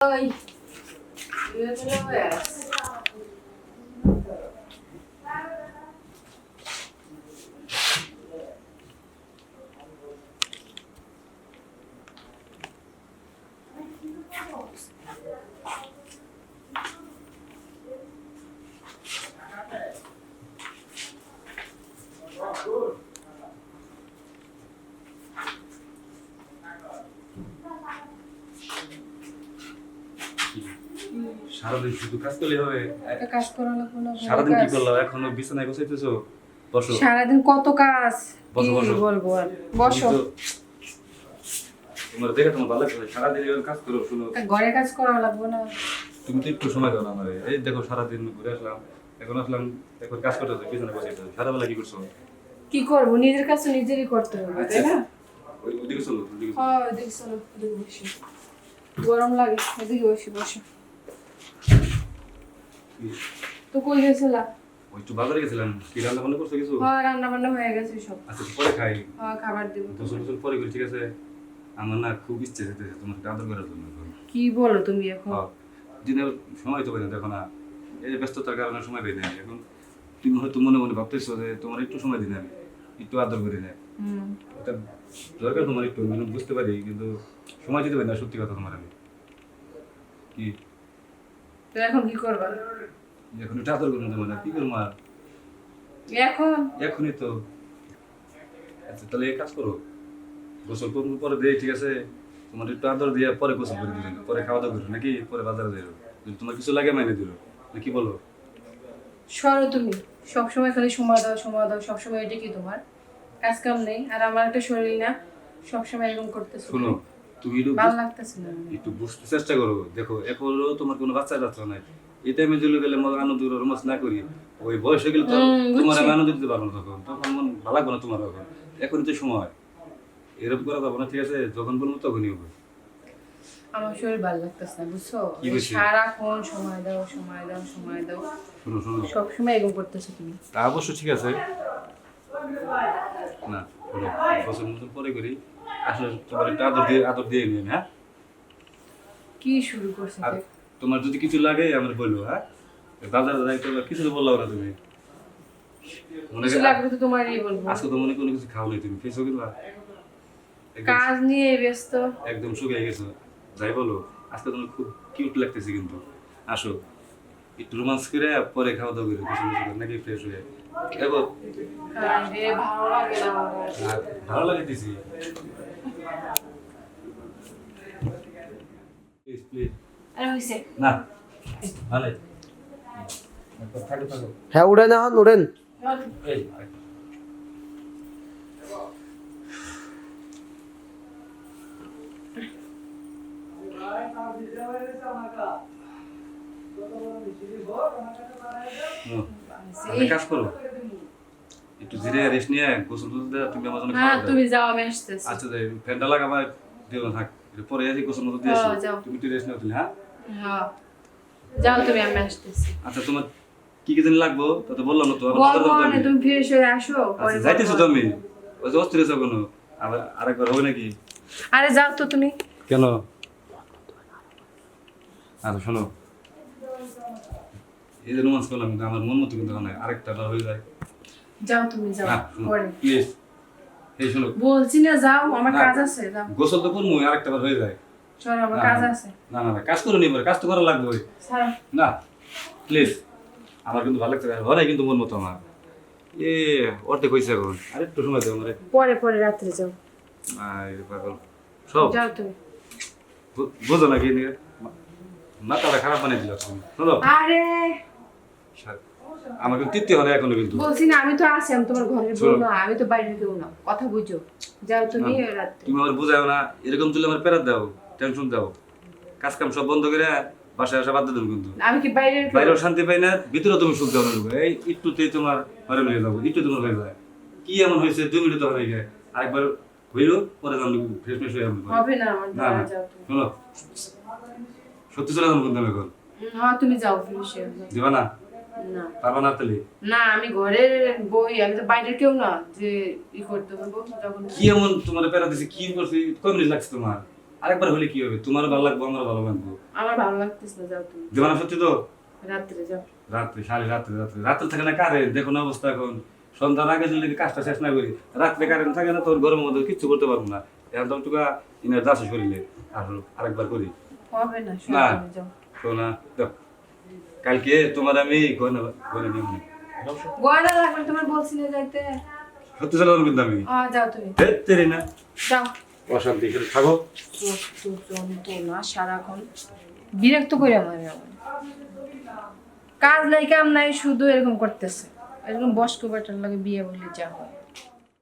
Ay, yo no lo veas. সারাদিন শুধু কাজ করলে হবে? একটা কাজ করা লাগবে না? সারাদিন কি করলো? এখনো বিছানায় গোছাইতেছো? বসো। সারাদিন কত কাজ, বসো, কি বসো। বলবো আর। বসো। তোমার দেখে তোমার ভালো লাগছে? সারাদিন এভাবে কাজ করো, শুনো। তা ঘরে কাজ করা লাগবে না? তুমি তো একটু সময় দাও না আমারে। এই দেখো সারাদিন ঘুরে আসলাম, এখন আসলাম, এখন কাজ করতেছো, বিছানায় বসাইতেছো। সারাবেলা কি করছো? কি করবো, নিজের কাজ তো নিজেরই করতে হবে, তাই না? ওইদিকে চলো, ওইদিকে চলো। হ্যাঁ, ওইদিকে চলো, ওইদিকে বসি। গরম লাগে, ওইদিকে বসি, বসো। তো কই গেছিলা? ওই একটু বাজারে গেছিলাম। কি রান্না বান্না করছো কিছু? হ্যাঁ, রান্না বান্না হয়ে গেছে সব। আচ্ছা, পরে খাই। হ্যাঁ, খাবার দিব। গোসল টোসল পরে করি, ঠিক আছে? আমার না খুব ইচ্ছে হচ্ছে তোমার আদর করার জন্য এখন। কি বলো তুমি এখন? দিনের সময় তো পাই না, দেখো না, এই যে ব্যস্ততার কারণে সময় পাই না এখন। তুমি হয়তো মনে মনে ভাবতেছো যে তোমার একটু সময় দিন, আমি একটু আদর করি না। এটা দরকার তোমার একটু, আমি বুঝতে পারি, কিন্তু সময় দিতে পারি না, সত্যি কথা তোমার। আমি কি তো এখন কি করবা? এখন একটু আদর করুন তোমার, কি করবো আর এখন এখনই তো। আচ্ছা, তাহলে এক কাজ করো, গোসল করুন পরে দিয়ে, ঠিক আছে? তোমার একটু আদর দিয়ে পরে গোসল করে দিলেন, পরে খাওয়া দাওয়া করো, নাকি পরে বাজারে যাবো? যদি তোমার কিছু লাগে মাইনে দিল, কি বলো? সরো তুমি। সবসময় খালি সময় দাও, সময় দাও, সবসময় এটা কি তোমার কাজ কাম নেই? আর আমার একটা শরীর না, সবসময় এরকম করতেছো। শোনো, তুমি ভালো লাগতেছে না। একটু বুঝতে চেষ্টা করো। দেখো এখনো তোমার কোনো বাচ্চা কাচ্চা নাই, এই টাইমে চলে গেলে মনে আনন্দ রোমান্স না করি, ওই বয়সে গেলে তো তোমার আমি আনন্দ দিতে পারবো না, তখন মন ভালো লাগবে না তোমার। এখন তো সময় এরকম করা যাবো না, ঠিক আছে? যখন বলবো তখনই হবে। আমার শরীর ভালো লাগতেছে না, বুঝছো? কি বলছি? সারাক্ষণ সময় দাও, সময় দাও, সময় দাও, শোনো শোনো, সবসময় এরকম করতেছো তুমি। তা অবশ্য ঠিক আছে না, শোনো, বছর মতন পরে করি, আসলে তোমার একটা আদর দিয়ে নিন, হ্যাঁ? কি শুরু করছো? আর তোমার যদি কিছু লাগে আমার বলবো, হ্যাঁ? বাজারে যাইতে কিছু তো বললাম না তুমি। কিছু লাগবে তো তোমারই বলবো। আজকে তো মনে কোনো কিছু খাও নাই তুমি, খেয়েছো কিনা? কাজ নিয়ে ব্যস্ত। একদম শুকিয়ে গেছো, যাই বলো। আজকে তোমার খুব কিউট লাগতেছে, কিন্তু আসো একটু রোমান্স করে পরে খাওয়া দাওয়া করে গোসল টোসল করে, নাকি ফ্রেশ হয়ে এবার। রে, ভালো লাগে না আমার। ভালো লাগতেছি, প্লিজ প্লিজ। আরে হইছে না ভালো থাকো থাকো। হ্যাঁ, উড়েন, এখন উড়েন। এই তাহলে কাজ করো, একটু জিরে রেস্ট নিয়ে গোসল টোসল দিয়ে তুমি আমার জন্য হ্যাঁ, খাওয়া দাও। তুমি যাও, আমি আসতেছি। আচ্ছা, যাই ফ্যানটা লাগাবা, দিও না, থাক। পরে এসে গোসল মতো দিয়ে হ্যাঁ, আসো, যাও। তুমি একটু রেস্ট নিও তুমি, হ্যাঁ? হ্যাঁ, যাও তুমি, আমি আসতেছি। আচ্ছা, তোমার কি কি জানি লাগবো তা তো বললাম না তো, আবার বলবো বাজার না, যাবো তুমি ফ্রেশ হয়ে আসো, পরে আচ্ছা, যাইতেছো বলবো। তুমি? ওই যে অস্থির হয়েছো কোনো, আবার আরেকবার হবে নাকি? আরে যাও তো তুমি। কেন? আচ্ছা শোনো, এই যে রোমান্স করলাম, কিন্তু আমার মন মতো কিন্তু হয় না, আরেকটা বার হয়ে যায়। যাও তুমি, যাও না শোনো পরে। প্লিজ, এই শোনো, বলছি না, যাও, আমার না, কাজ আছে, যাও। গোসল তো করবো, আরেকটা বার হয়ে যায়। চলো, আমার না, কাজ না, আছে। না না না, কাজ করে নিবো, কাজ তো করা লাগবে। ছাড়ো। না প্লিজ, আমার কিন্তু ভালো লাগছে, ঘরে কিন্তু মন মতো আমার। এ অর্ধেক হয়েছে এখন, আরেকটু সময় দেবো আমার। পরে পরে রাত্রে যাও। পাগল সব যাও তুমি। বুঝো না কি নিয়ে মাথাটা খারাপ বানিয়ে দিল তুমি, শোনো। আরে আমার কিন্তু তৃপ্তি হয় না এখনো, কিন্তু বলছি না, আমি তো আছি, আমি তোমার ঘরের বউ না, আমি তো বাইরে কেউ না, কথা বুঝো। যাও তুমি রাত্রে। তুমি আমার বুঝাও না, এরকম চলে আমার প্যারা দাও, টেনশন দাও, কাজ কাম সব বন্ধ করে বাসায় আসা বাদ দেবো কিন্তু। আমি কি বাইরের কেউ? বাইরেও শান্তি পাই না, ভিতরেও তুমি সুখ দাও না। এই একটুতেই তোমার হয়রান হয়ে যাবো, একটু তোমার হয়ে যায়। কি এমন হয়েছে 2 মিনিট তো হয়ে যায়, আরেকবার হইলো পরে আমি ফ্রেশ ফ্রেশ হয়ে যাবো। হবে না আমার না দ্বারা, না যাও তুমি। শোনো, সত্যি চলে যাবো কিন্তু আমি এখন। হ্যাঁ, তুমি যাও, ফ্রেশ হয়ে যাও। দিবা না? না পারবা না তাহলে? না, আমি ঘরের বই, আমি তো বাইরের কেউ না যে ই করতে পারবো যখন। কি এমন তোমার প্যারা দিছে, কি করছি, কয় মিনিট লাগছে তোমার? আরেকবার হলে কি হবে? তোমারও ভালো লাগবে, আমারও ভালো লাগবে। আমার ভালো লাগতেছে না, যাও তুমি। দেবানা সত্যি তো? রাত্রে যাও। রাত্রে সাড়ে রাত্রে থাকে না কারেন্ট, দেখো না অবস্থা এখন। সন্ধ্যার আগে যদি কাজটা শেষ না করি, রাত্রে কারেন্ট থাকে না, তোর গরমের মধ্যে কিচ্ছু করতে পারবো না। এখন তো টুকা ইনার যাচ্ছে শরীরে। আর আরেকবার করি হবে না, না তুমি যাও। শোনা দেখ, কালকে তোমার আমি গয়না গয়না নিয়ে নেবো। গয়না লাগবে তোমার, বলছি না যাইতে। সত্যি চালানো কিন্তু আমি যাও তুমি, তেরে না যাও। অশান্তি করে থাকো। না সারাক্ষণ বিরক্ত করে আমার কাজ নাই কাম নাই, শুধু এরকম করতেছে। এরকম বয়স্ক বেটার লাগে বিয়ে বললে যা হয়।